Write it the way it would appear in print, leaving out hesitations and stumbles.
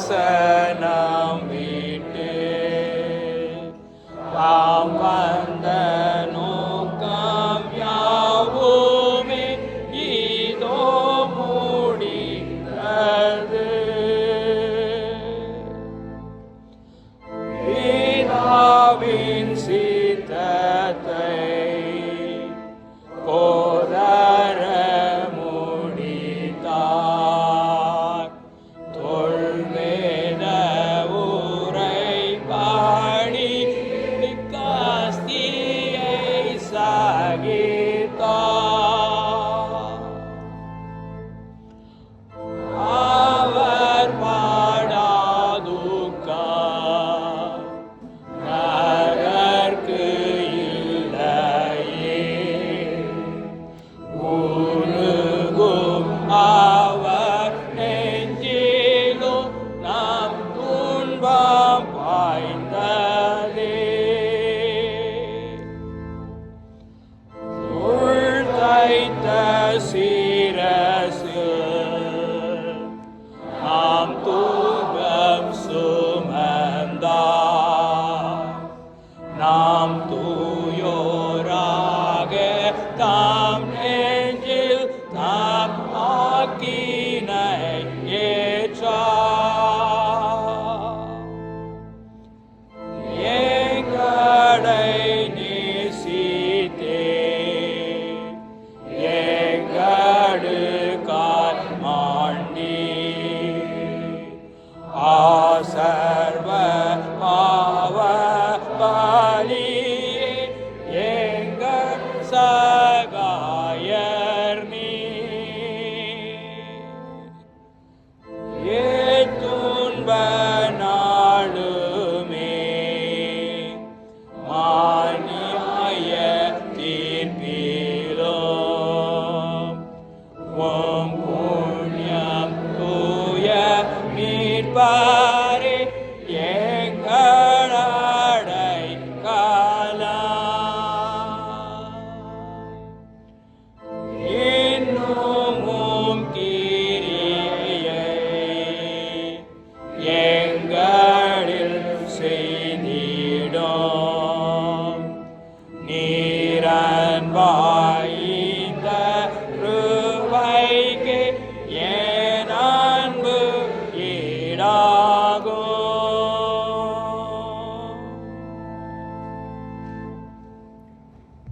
ஆசனம் விட்டு தாம் வந்த நோக்கம் யாவுமே இதோ முடிந்தது. பிதாவின் சித்தத்தை போதர முடித்தார். தொல்வேத உரைப்படி காஸ்தியை சகித்தார். அவர் பாடாதுக்கம் நரர்க்கு இல்லையே. உருகும் அவர் நெஞ்சிலும் நாம் துன்பம் பாய்ந்ததே. உள் தைத்த சிரசு நாம் தூபம் சுமந்தார். நாம் தூயோராக தாம் நெஞ்சில் நாம் ஆக்கினை ஏற்றார். எங்களை நேசித்தே எங்களுக்காய் மாண்டீர். ஆசர்வ பாவ பலியே எங்கள் சகாயர் நீர். துன்ப நாளுமே மானியாய தீர்ப்பிலும் உம் புண்ணியம் தூய மீட்பர்